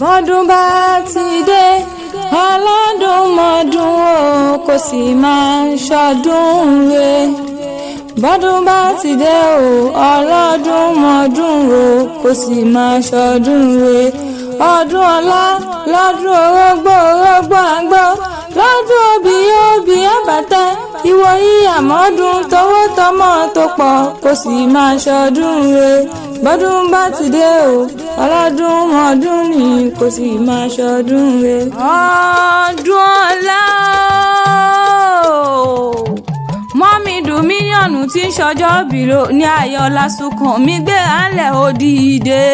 bọ́dún bá ti dé ọlọ́dún mọ́dún o kò sì máa ṣọdún re. bọ́dún bá ti dé o ọlọ́dún mọ́dún o kò sì máa ṣọdún re. ọdún ọlá lọ́dún orógbó àgbọ̀ lọ́dún òbí àbàtà ìwòyí àmọ́dún tówó tọmọ tó pọ̀ kò sì máa ṣọdún re. bọ́dún bá ti dé o ọlọ́dún mọ́dún ni kò sì máa ṣọdún re. ọdún ọlá mọ́mí dùn mílíọ̀nù tí ń ṣọjọ́ bìrò ní ayọ̀lá sùkàn mí gbé ànlẹ̀ òdìdé.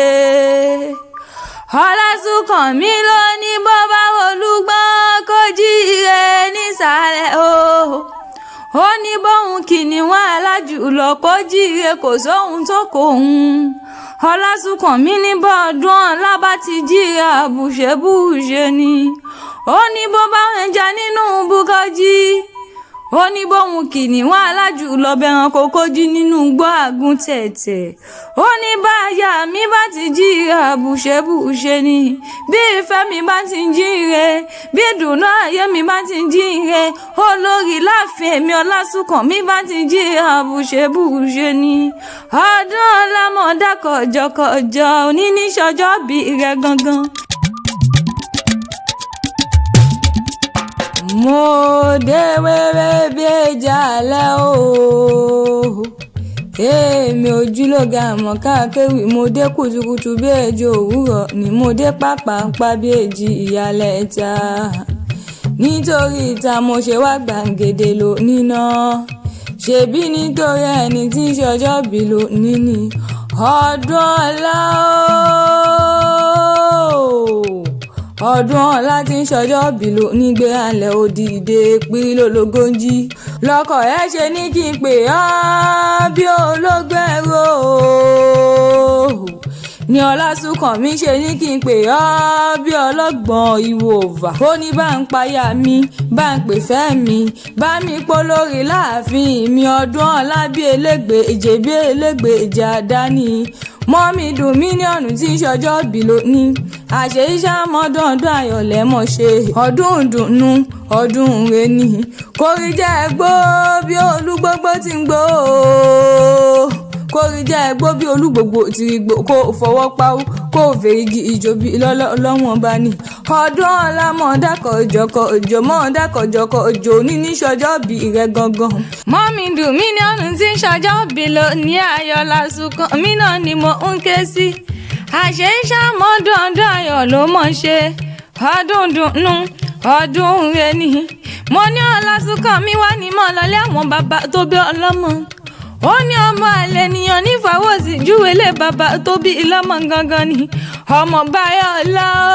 Ọlásùnkànmí ló ní bó bá olúgbọ́n kó jíire nísàlẹ̀ o. ó ní bóun kìnìún alájùlọ kó jíire kò sóhun tó kò ń. Ọlásùnkànmí ní bọ́ọ̀dún ọ̀la bá ti jíire àbùṣebùṣe ni. ó ní bó bá ẹja nínú búkọ́jí. ó ní bóun kìnìún alájùlọ bẹ̀ràn kókó jí nínú gbọ́ àgùn tẹ̀tẹ̀. ó ní báyà mi bá ti jíire àbùṣebùṣe ni. bí ìfẹ́ mi bá ti jíire bí ìdùnnú ayé mi bá ti jíire olórí láàfin èmi Ọlásùnkànmí bá ti jíire àbùṣebùṣe ni. ọdún ọlámọ̀dá kọjọkọjọ òní ní ṣọjọ́ bí rẹ gangan. mo dé wẹ́rẹ́ bí ẹja alẹ́ o. èmi ojúlóga àmọ́ káàkéwì mo dé kùtùkùtù bí èjì òwúrọ̀ ni mo dé pàpàpà bí èjì ìyálẹ̀ta. nítorí ìta mo ṣe wá gbàǹgèdè lò níná. ṣebí nítorí ẹni tí ń ṣọjọ́ bí lò níní. ọdún ọlá ọdún ọlá tí ń ṣọjọ́ bìlò nígbé alẹ́ òdìdé pílólógójì lọ́kọ̀ ẹ ṣe ní kí n pè ọ́ bí olóògbẹ̀rọ ní Ọlásùnkànmí ṣe ní kí n pè ọ́ bí ọlọ́gbọ̀n ìwòvà. ó ní bá ń payá mi bá ń pè fẹ́ mi bá mi polórí láàfin mi ọdún ọlá bí elégbèje bí elégbèje àdáni. mọ́mí dùn mílíọ̀nù tí ń ṣọjọ́ bìlò ní àṣẹ iṣẹ́ àmọ́dún ọdún ayọ̀lẹ́ mọ̀ ṣe ọdún ìdùnnú ọdún ire ni. kórí jẹ́ ẹgbó bí olúgbógbó ti ń gbó kórí jẹ́ ẹgbó bí olúgbógbó ti ń gbó kó fọwọ́ pawú kó fèrègì ìjòbí lọ́wọ́n bá ní. ọdún ọlámọ̀dá kọjọkọjọ mọ̀ọ́dá kọjọkọjọ ní ní ṣọjọ́ bí rẹ gangan. mọ́mí dùn mílíọ̀nù tí ń ṣọjọ́ bí lò ní ayọ̀lá Ọlásùnkànmí náà ni mo ń ké sí. àṣẹ ìṣàmọ́dún ọdún ayọ̀ ló mọ̀ ṣe ọdún dùnnú ọdún ire ni. mo ní Ọlásùnkànmí wá ní mọ́ lọlé àwọn bàbá tó bí ọlọ́mọ. ó ní ọmọ àlè nìyàn nífàwọ́sí júwèlé bàbá tó bí ìlọ́mọ gangan ni. ọmọ báyọ̀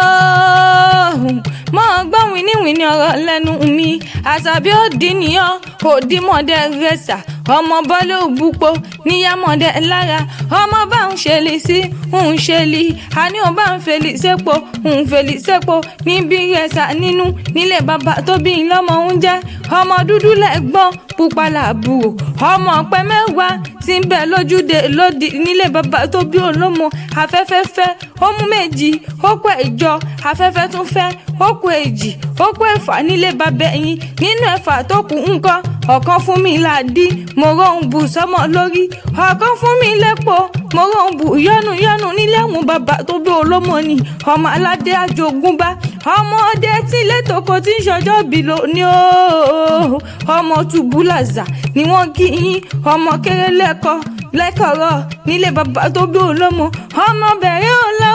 lọ́hùn mọ́ gbọ́n wíníwíní ọ̀rọ̀ lẹ́nu mi. àṣàbí òdì nìyàn òdì mọ̀dẹ́ rẹ̀ṣà ọmọ bọ́lá òbúpo níyàmọ̀dé lára ọmọ bá ń ṣèlì sí ń ṣèlì àní ò bá ń fèlì sépo ń fèlì sépo níbi rẹ̀ṣà nínú nílé bàbá tó bí lọ́mọ ń jẹ́ ọmọ dúdú lẹ́gbọ́n pupa làbúrò ọmọ ọ̀pẹ mẹ́wàá tí ń bẹ lójúde lódì nílé bàbá tó bí olómo afẹ́fẹ́ fẹ́ ó mú méjì ó kó ẹ̀jọ afẹ́fẹ́ tún fẹ́ ó kó èjì ó kó ẹ̀fà nílé bàbá ẹ̀yìn nínú ẹ̀fà tó kù ńkọ́ ọ̀kan fún mi làdí mo rohun bù sọ́mọ lórí ọ̀kan fún mi lẹ́pọ̀ mo rohun bù yánnuyánnu nílé àwọn bàbá tó bí olómo ni ọmọ aládé àjogúnbá ọmọ ọdẹ tí ilé tòkó tí ń ṣọjọ́ bí lò ní ọmọ tùbúlàzà ni wọ́n kí yín ọmọ kéré lẹ́kọ̀ọ́rọ̀ nílé bàbá tó bí olómo ọmọ bẹ̀rẹ̀ ọ̀la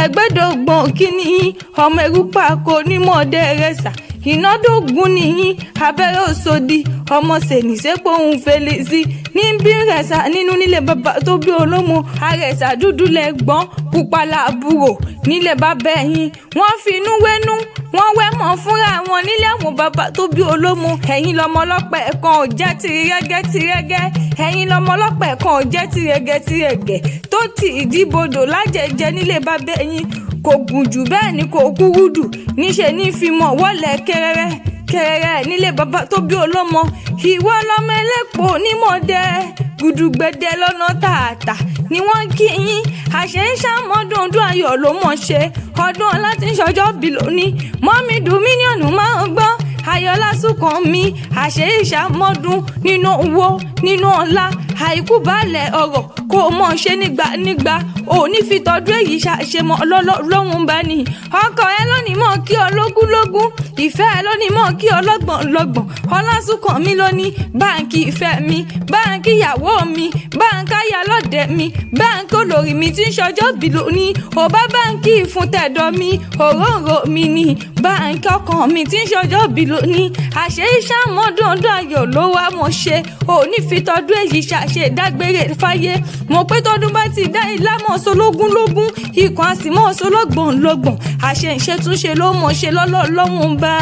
ẹgbẹ́dọ̀gbọ̀n kí ni yín ọmọ ẹrúpà kò nímọ̀ ọdẹ rẹ̀ṣà ìnádógún nìyí abẹ́rẹ́ òṣòdì ọmọ sẹ̀nìṣẹ́pọ̀ òun fèlè sí níbi rẹ̀ṣà nínú nílé bàbá tó bí olómo àrẹ̀ṣà dúdú lẹ́gbọ́n pupa làbúrò nílé bàbá ẹ̀yìn wọ́n fi inú wẹ́nú wọ́n wẹ́mọ̀ fúnra wọn nílé àwọn bàbá tó bí olómo ẹ̀yìn lọmọ ọlọ́pàá ẹ̀kan ò jẹ́ tirẹ́gẹ́ ẹ̀yìn lọmọ ọlọ́pàá ẹ̀kan ò jẹ́ tirẹ́gẹ́ tó ti ìdíbodò lájẹjẹ nílé bàbá ẹ̀yìn kò gùn jù bẹ́ẹ̀ ni kò kúrú jù níṣẹ́ ní fímọ̀ wọlé kẹrẹrẹ nílé bàbá tó bí olómo ìwọ lọmọ ẹlẹ́pọ̀ onímọ̀dẹ gùdùgbẹ̀dẹ lọ́nà tààtà ni wọ́n kí yín àṣẹ ń ṣàmọ́dún ọdún ayọ̀ ló mọ̀ ṣe ọdún ọlá tí ń ṣọjọ́ bí lónìí mọ́mí dùn mílíọ̀nù máa ń gbọ́ ayọ̀lá sùkàn mi àṣẹ ìṣàmọ́dún nínú owó nínú ọlá àìkú balẹ̀ ọ̀rọ̀ kó o mọ̀ ṣe nígbà òní fi tọdún èyí ṣàṣemọ́ lọ́wọ́n bá ní ọkọ ẹ lónìí mọ̀ kí ọ lógúnlógún ìfẹ́ ẹ lónìí mọ̀ kí ọ lọ́gbọ̀nlọ́gbọ̀n ọlásùnkàn mi lónìí báńkì ìfẹ́ mi báńkì ìyàwó mi báńkì ayálọ́dẹ mi báńkì olórí mi tí ń ṣọjọ́ bí lónìí ọba báńkì ìfúntẹ̀dọ̀ mi òróǹro mi ni báńkì ọkàn mi tí ń ṣọjọ́ bí lónìí àṣẹ ìṣàmọ́dún ọdún ayọ̀ ló wá mọ̀ ṣe òní fi tọdún èyí ṣàṣe dágbére fáyé mo pé tọdún bá ti dá ilá mọ̀ ọ́ lógúnlógún ikùn àsìmọ́ ọ́ lọ́gbọ̀nlọ́gbọ̀n àṣẹ ìṣètúnṣe ló mọ̀ ṣe lọ́wọ́n bá.